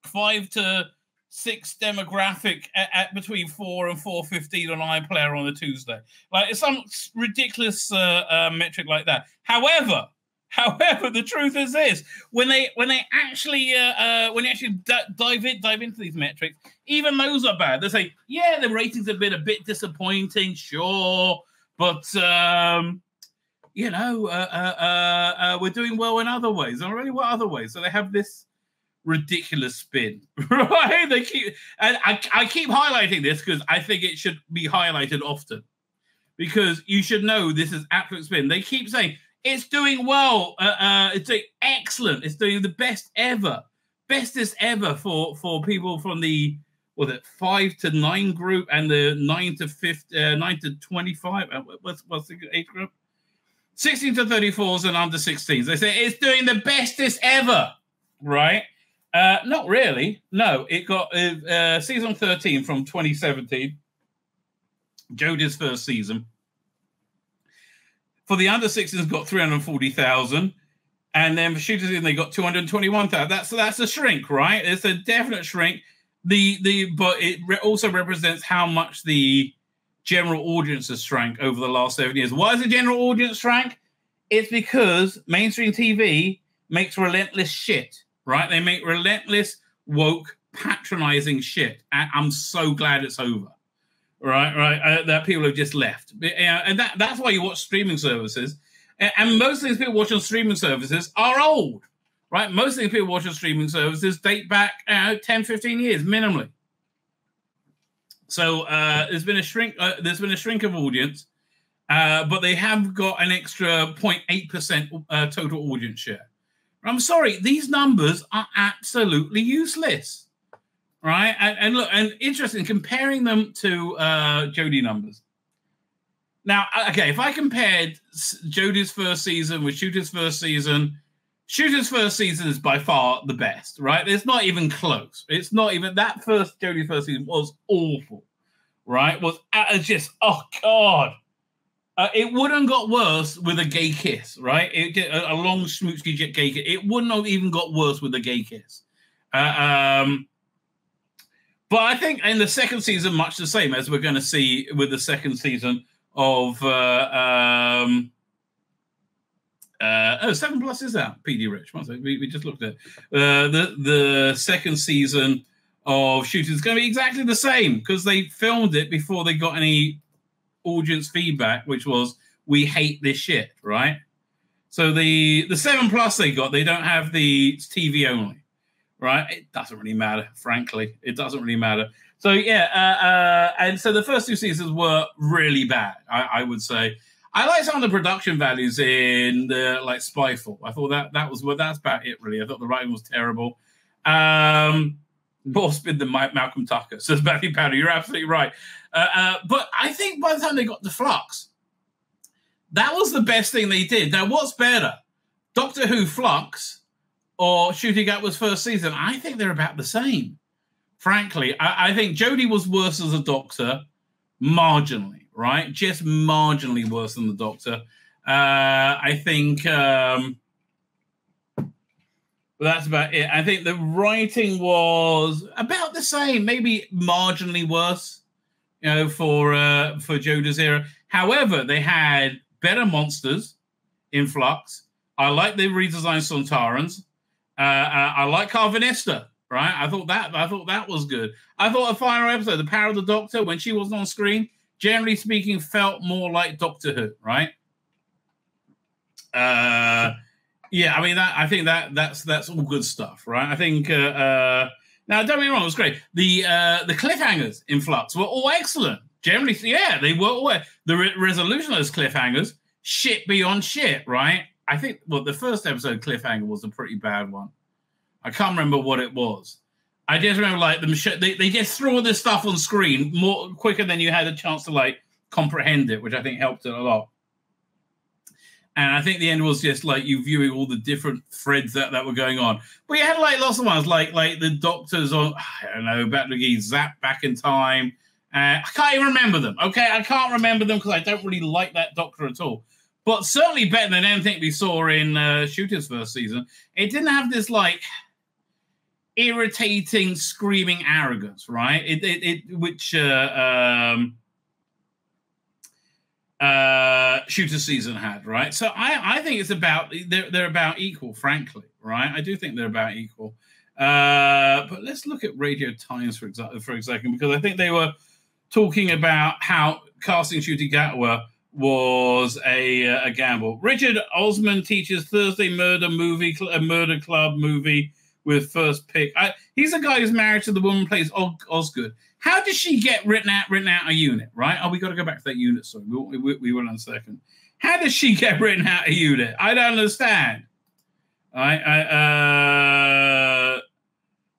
Speaker 1: 5 to 6 demographic at between 4 and 4:15 on iPlayer on a Tuesday. Like, it's some ridiculous metric like that. However, the truth is this: when they actually dive into these metrics, even those are bad. They say, yeah, the ratings have been a bit disappointing, sure, but we're doing well in other ways. And really, what other ways? So they have this ridiculous spin, right? I keep highlighting this because I think it should be highlighted often, because you should know this is absolute spin. They keep saying it's doing well, it's doing excellent, it's doing the bestest ever for people from the 5 to 9 group and the 9 to 25. What's the age group? 16 to 34s and under 16s. They say it's doing the bestest ever, right? Not really. No, it got season 13 from 2017, Jodie's first season. For the under 16s, got 340,000, and then for shooters in, they got 221,000. That's a shrink, right? It's a definite shrink. But it also represents how much the general audience has shrank over the last 7 years. Why is the general audience shrank? It's because mainstream TV makes relentless shit, right? They make relentless, woke, patronizing shit. And I'm so glad it's over, right? That people have just left. And that's why you watch streaming services. And most of these people watching streaming services are old, right? Most of these people watching streaming services date back 10, 15 years minimally. So there's been a shrink. There's been a shrink of audience, but they have got an extra 0.8% total audience share. I'm sorry, these numbers are absolutely useless, right? And look, and interesting, comparing them to Jodie numbers. Now, okay, if I compared Jodie's first season with Shooter's first season is by far the best, right? It's not even close. It's not even that Jodie's first season was awful, right? Was just, oh God. It wouldn't got worse with a gay kiss, right? A long smoochky gay kiss. It wouldn't have even got worse with a gay kiss. But I think in the second season, much the same as we're going to see with the second season of 7+ is out. PD Rich. We just looked at the second season of Shooting is going to be exactly the same because they filmed it before they got any audience feedback, which was we hate this shit, right? So the 7+ they got, they don't have the TV only, right? It doesn't really matter, frankly. It doesn't really matter. So yeah, and so the first 2 seasons were really bad, I would say. I like some of the production values in the like Spyfall. I thought that's about it really. I thought the writing was terrible. More spin than Malcolm Tucker, says Matthew Powder. You're absolutely right. But I think by the time they got to Flux, that was the best thing they did. Now, what's better, Doctor Who Flux or Shooting Gatwa's first season? I think they're about the same. Frankly, I think Jodie was worse as a Doctor, marginally, right? Just marginally worse than the Doctor. I think that's about it. I think the writing was about the same, maybe marginally worse, for Jodie's era. However, they had better monsters in Flux. I like the redesigned Sontarans. I like Carvanista. Right, I thought that was good. I thought the final episode, The Power of the Doctor, when she wasn't on screen, generally speaking, felt more like Doctor Who. Right? Yeah, I mean I think that's all good stuff. Right? I think now don't get me wrong, it was great. The cliffhangers in Flux were all excellent. Generally, yeah, they were all. The resolution of those cliffhangers, shit beyond shit. Right? I think the first episode cliffhanger was a pretty bad one. I can't remember what it was. I just remember like they just threw all this stuff on screen more quicker than you had a chance to like comprehend it, which I think helped it a lot. And I think the end was just like you viewing all the different threads that were going on. But you had like lots of ones like the Doctors on I don't know about the Zap Back in Time. I can't even remember them. Okay, I can't remember them because I don't really like that Doctor at all. But certainly better than anything we saw in Shooter's first season. It didn't have this like irritating, screaming arrogance, right? Which Shooter's season had, right? So I think it's about they're about equal, frankly, right? I do think they're about equal. But let's look at Radio Times for a second, because I think they were talking about how casting Ncuti Gatwa was a gamble. Richard Osman teaches Thursday Murder Club movie with first pick. He's a guy who's married to the woman who plays Osgood. How did she get written out a unit, right? Oh, we got to go back to that unit. Sorry, we will in a second. How does she get written out a unit? I don't understand.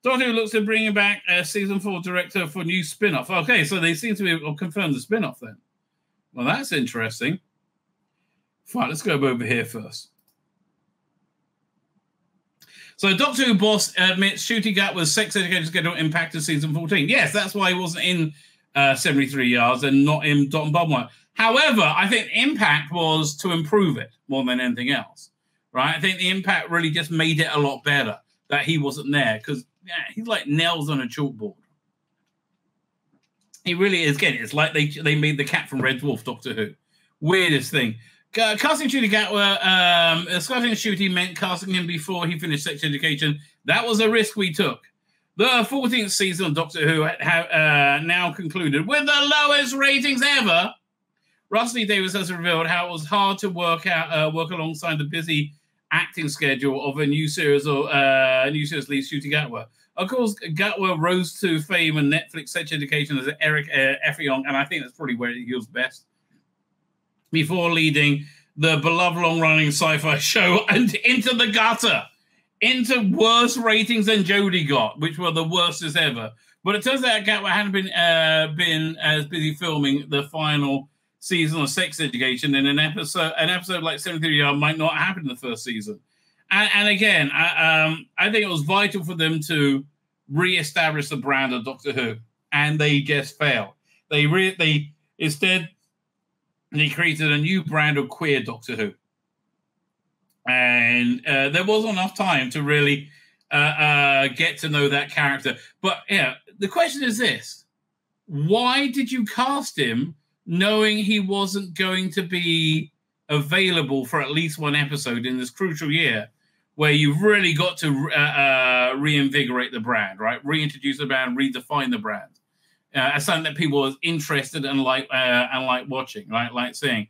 Speaker 1: Doctor Who looks to bringing back a season 4 director for new spin-off. Okay, so they seem to be confirmed the spin-off then. Well, that's interesting. Fine, let's go over here first. So Doctor Who boss admits Ncuti Gatwa's sex education schedule impacted season 14. Yes, that's why he wasn't in 73 Yards and not in Dot and Bottom One. However, I think the impact was to improve it more than anything else, right? I think the impact really just made it a lot better that he wasn't there because he's like nails on a chalkboard. He really is. Again, it's like they made the cat from Red Dwarf Doctor Who. Weirdest thing. Casting Ncuti Gatwa, casting Ncuti meant casting him before he finished sex education. That was a risk we took. The 14th season of Doctor Who now concluded with the lowest ratings ever. Russell Davies has revealed how it was hard to work alongside the busy acting schedule of a new series lead Ncuti Gatwa. Of course, Gatwa rose to fame in Netflix sex education as Eric Effiong, and I think that's probably where he was best. Before leading the beloved long-running sci-fi show and Into the Gutter, into worse ratings than Jodie got, which were the worstest ever. But it turns out Gatwa hadn't been as busy filming the final season of Sex Education, and an episode like 73 Yard might not happen in the first season. And again, I think it was vital for them to re-establish the brand of Doctor Who, and they just failed. They instead created a new brand of queer Doctor Who, and there wasn't enough time to really get to know that character. But yeah, the question is this: why did you cast him knowing he wasn't going to be available for at least one episode in this crucial year, where you've really got to reinvigorate the brand, right? Reintroduce the brand, redefine the brand as something that people are interested and like watching, right? Like seeing.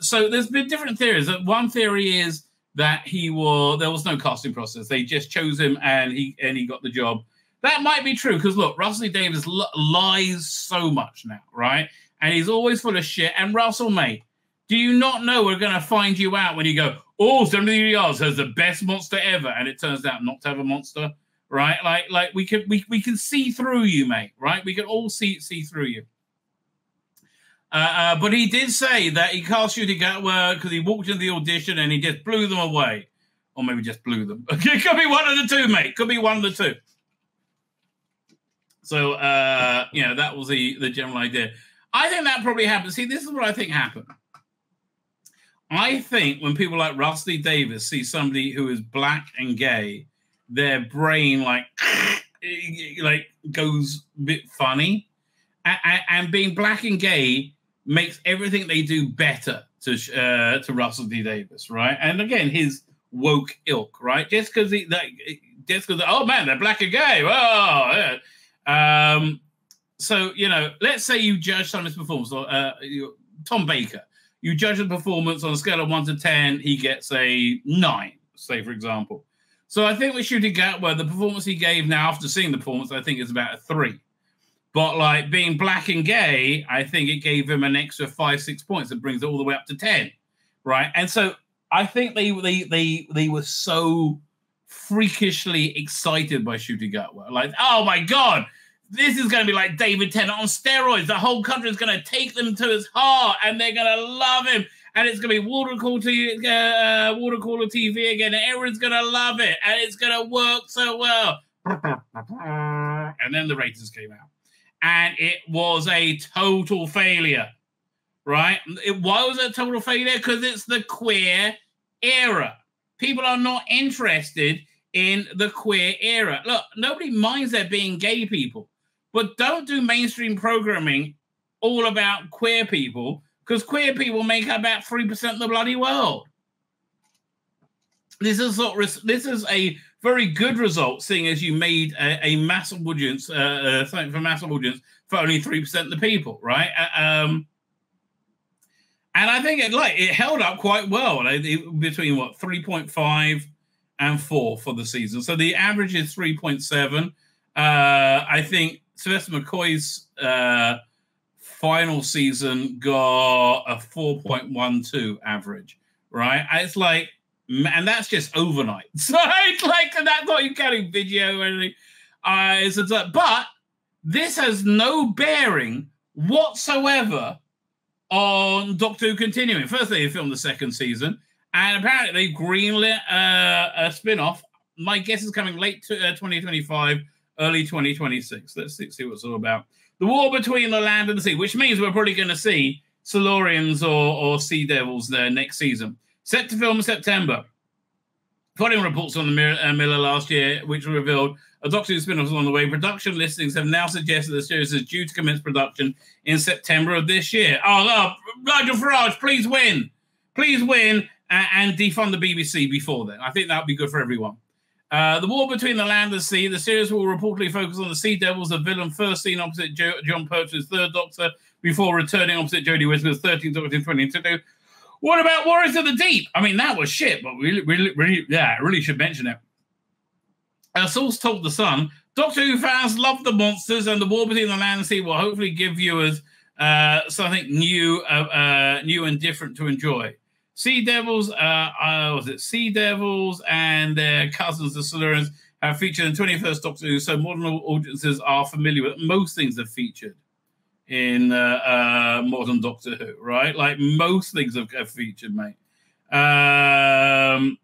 Speaker 1: So there's been different theories. One theory is that there was no casting process. They just chose him and he got the job. That might be true because look, Russell Davies lies so much now, right? And he's always full of shit. And Russell, mate, do you not know we're going to find you out when you go, oh, 73 Yards has the best monster ever, and it turns out not to have a monster, right? Like we can see through you, mate, right? We can all see through you. But he did say that he cast Ncuti Gatwa because he walked into the audition and he just blew them away, or maybe just blew them. It could be one of the two, mate. Could be one of the two. So that was the general idea. I think that probably happened. See, this is what I think happened. I think when people like Russell Davies see somebody who is black and gay, their brain like goes a bit funny, and being black and gay makes everything they do better to Russell D. Davies, right? And again, his woke ilk, right? Just because oh man, they're black and gay. Oh, yeah. So let's say you judge someone's performance, Tom Baker. You judge the performance on a scale of 1 to 10, he gets a 9, say, for example. So I think with Ncuti Gatwa, the performance he gave now after seeing the performance, I think is about a 3. But like being black and gay, I think it gave him an extra 5-6 points. It brings it all the way up to 10, right? And so I think they were so freakishly excited by Ncuti Gatwa. Like, oh my God, this is going to be like David Tennant on steroids. The whole country is going to take them to his heart, and they're going to love him. And it's going to be water cooler TV again, and everyone's going to love it, and it's going to work so well. And then the ratings came out, and it was a total failure, right? Why was it a total failure? Because it's the queer era. People are not interested in the queer era. Look, nobody minds there being gay people. But don't do mainstream programming all about queer people, because queer people make up about 3% of the bloody world. This is a very good result, seeing as you made a massive audience, something for massive audience for only 3% of the people, right? And I think it held up quite well, between 3.5 and 4 for the season. So the average is 3.7. I think Sylvester McCoy's final season got a 4.12 average, right? And it's like, and that's just overnight. So it's like, that's not you counting video or anything. But this has no bearing whatsoever on Doctor Who continuing. First, they filmed the second season, and apparently they greenlit a spin-off. My guess is coming late 2025, early 2026. Let's see what it's all about. The war between the land and the sea, which means we're probably going to see Silurians or Sea Devils there next season. Set to film in September. Following reports on the Miller last year, which revealed a Doctor Who spin-off is on the way, production listings have now suggested the series is due to commence production in September of this year. Nigel Farage, please win. Please win and defund the BBC before then. I think that would be good for everyone. The war between the land and the sea. The series will reportedly focus on the Sea Devils, the villain first seen opposite John Pertwee, third Doctor, before returning opposite Jodie Whittaker's 13th Doctor in 2022. What about Warriors of the Deep? I mean, that was shit, but I really should mention it. A source told The Sun, Doctor Who fans love the monsters, and the war between the land and sea will hopefully give viewers something new and different to enjoy. Sea Devils, Sea Devils and their cousins, the Silurians, have featured in 21st Doctor Who, so modern audiences are familiar with most things have featured in modern Doctor Who, right? Like most things have featured, mate. The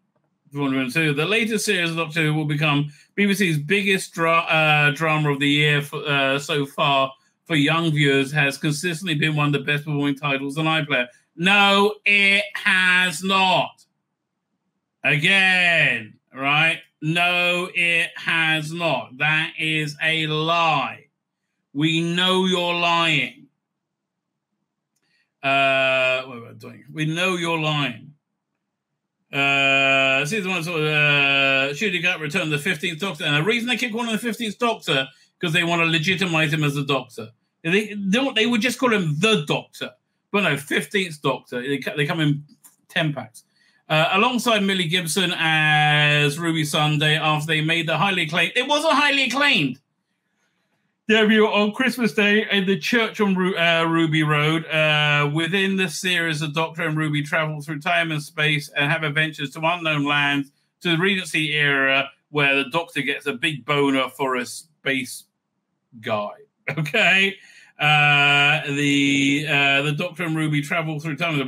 Speaker 1: latest series of Doctor Who will become BBC's biggest drama of the year so far for young viewers, has consistently been one of the best performing titles on iPlayer. No, it has not. Again, right? No, it has not. That is a lie. We know you're lying. What am I doing? We know you're lying. Season 1 Shooting Gut returned the 15th Doctor, and the reason they keep calling him the 15th Doctor because they want to legitimize him as a Doctor. They would just call him the Doctor. But no, 15th Doctor. They come in 10 packs. Alongside Millie Gibson as Ruby Sunday after they made the highly acclaimed... It wasn't highly acclaimed. Debut on Christmas Day in the church on Ruby Road. Within the series, the Doctor and Ruby travel through time and space and have adventures to unknown lands, to the Regency era, where the Doctor gets a big boner for a space guy. Okay? The Doctor and Ruby travel through time to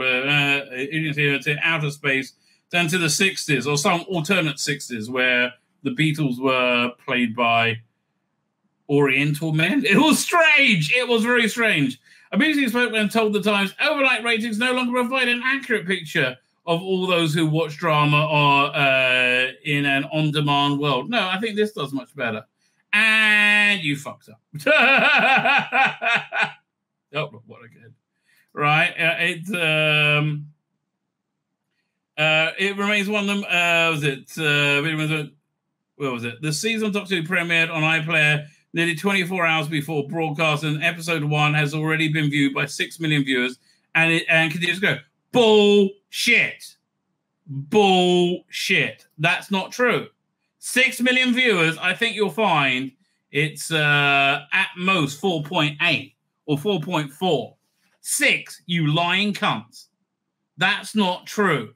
Speaker 1: outer space, then to the 60s, or some alternate 60s, where the Beatles were played by Oriental men. It was strange. It was very strange. A BBC spokesman told the Times overnight ratings no longer provide an accurate picture of all those who watch drama or in an on-demand world. No, I think this does much better. And you fucked up. Oh, what again? Right. It remains one of them. What was it? The season Doctor Who premiered on iPlayer nearly 24 hours before broadcast, and episode 1 has already been viewed by 6 million viewers, and continues to go. Bullshit. Bullshit. That's not true. 6 million viewers, I think you'll find it's at most 4.8 or 4.4. 6, you lying cunts. That's not true.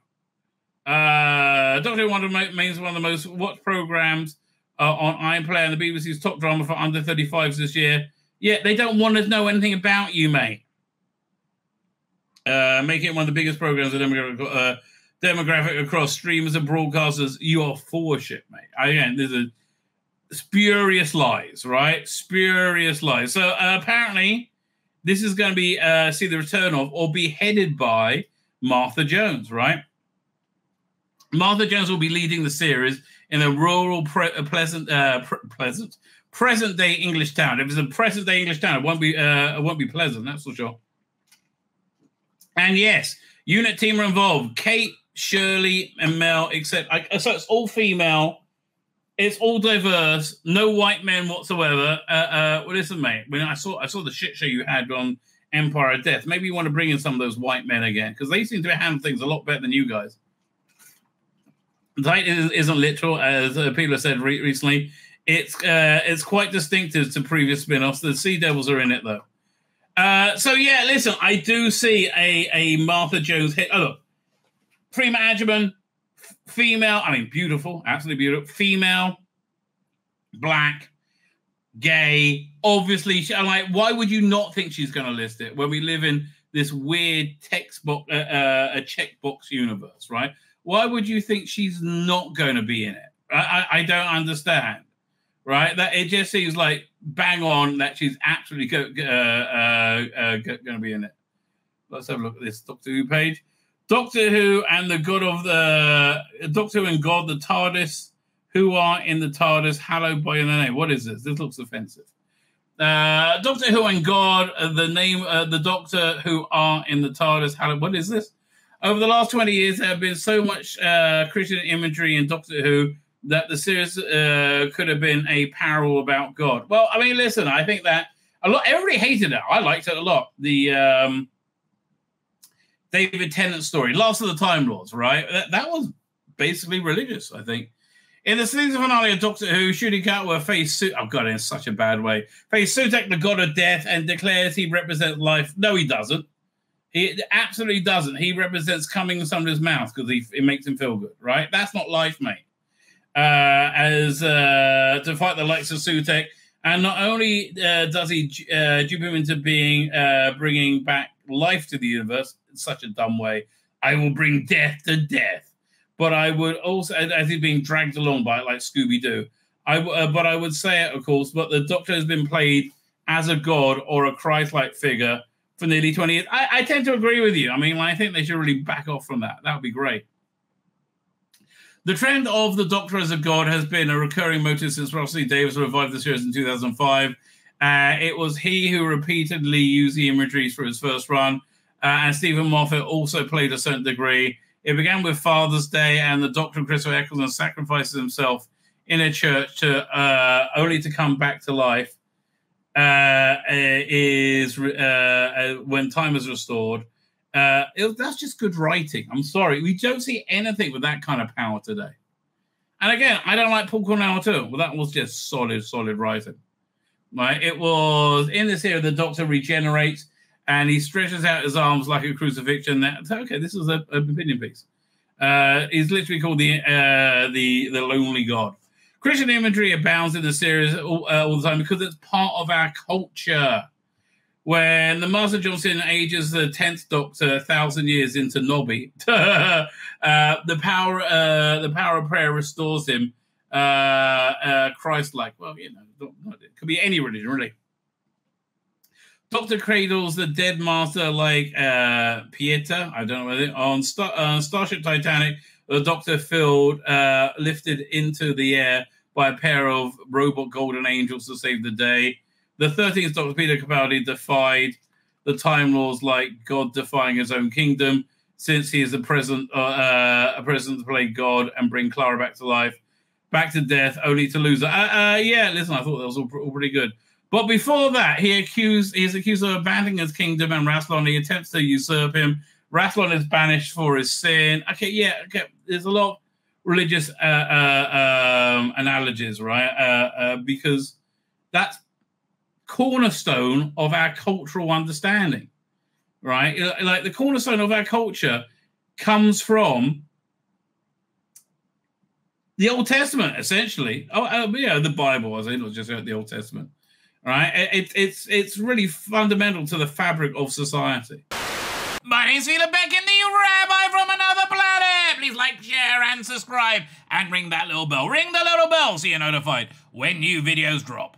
Speaker 1: Doctor Who remains one of the most watched programs on iPlayer and the BBC's top drama for under 35s this year. Yeah, they don't want to know anything about you, mate. Making it one of the biggest programs of demographic across streamers and broadcasters. You are full of shit, mate. Again, there's a spurious lies, right? Spurious lies. So apparently, this is going to be see the return of or be headed by Martha Jones, right? Martha Jones will be leading the series in a rural, present-day English town. If it's a present-day English town, it won't be pleasant, that's for sure. And yes, unit team are involved. Kate, Shirley, and Mel, except so it's all female. It's all diverse. No white men whatsoever. Well, listen, mate. When I saw the shit show you had on Empire of Death, maybe you want to bring in some of those white men again because they seem to handle things a lot better than you guys. The title isn't literal, as people have said recently. It's quite distinctive to previous spin-offs. The Sea Devils are in it though. So yeah, listen, I do see a Martha Jones hit. Oh look, Prima Adjuman, female. I mean, beautiful, absolutely beautiful. Female, black, gay. Obviously, I'm like, why would you not think she's going to list it when we live in this weird textbook, a checkbox universe, right? Why would you think she's not going to be in it? I don't understand, right? That it just seems like bang on that she's absolutely going to be in it. Let's have a look at this Doctor Who page. Doctor Who and the God of the Doctor Who and God, the TARDIS, who are in the TARDIS, hallowed by your name. What is this? This looks offensive. Doctor Who and God, the name, the Doctor who are in the TARDIS, hallowed. What is this? Over the last 20 years, there have been so much Christian imagery in Doctor Who that the series could have been a parable about God. Well, I mean, listen, I think that a lot. Everybody hated it. I liked it a lot. The David Tennant story, Last of the Time Lords, right? That was basically religious, I think. In the season finale of Doctor Who, Shooting Catwell faced I've got it in such a bad way. Faced Sutekh, the god of death, and declares he represents life. No, he doesn't. He absolutely doesn't. He represents coming in somebody's mouth because it makes him feel good, right? That's not life, mate. To fight the likes of Sutekh, and not only does he dupe him into being bringing back life to the universe in such a dumb way, I will bring death to death. But I would also, as he's being dragged along by it like Scooby-Doo, but I would say it, of course, but the Doctor has been played as a god or a Christ-like figure for nearly 20 years. I tend to agree with you. I mean, I think they should really back off from that. That would be great. The trend of the Doctor as a god has been a recurring motif since Russell T Davies revived the series in 2005. It was he who repeatedly used the imagery for his first run, and Stephen Moffat also played a certain degree. It began with Father's Day, and the Doctor, Christopher Eccleston, sacrifices himself in a church to only to come back to life when time is restored. That's just good writing. I'm sorry. We don't see anything with that kind of power today. And again, I don't like Paul Cornell too. Well, that was just solid writing. Right? It was in this here, the Doctor regenerates, and he stretches out his arms like a crucifixion. Okay, this is an opinion piece. He's literally called the Lonely God. Christian imagery abounds in the series all the time because it's part of our culture. When the Master Johnson ages the 10th Doctor 1,000 years into Nobby, the power of prayer restores him Christ-like. Well, you know, it could be any religion, really. Doctor cradles the dead master like Pieta. I don't know whether on Starship Titanic, the Doctor lifted into the air by a pair of robot golden angels to save the day. The 13th Doctor, Peter Capaldi, defied the Time Lords like God defying his own kingdom, since he is a present to play God and bring Clara back to life, back to death, only to lose her. Yeah, listen, I thought that was all pretty good. But before that, he's accused of abandoning his kingdom and Rassilon. He attempts to usurp him. Rassilon is banished for his sin. Okay, there's a lot of religious analogies, right? Because that's cornerstone of our cultural understanding, right? Like the cornerstone of our culture comes from the Old Testament, essentially. The Bible, as in, not just the Old Testament. Right, it's really fundamental to the fabric of society. My name's Tzvi Lebetkin, the Rabbi from another planet. Please like, share, and subscribe, and ring that little bell. Ring the little bell so you're notified when new videos drop.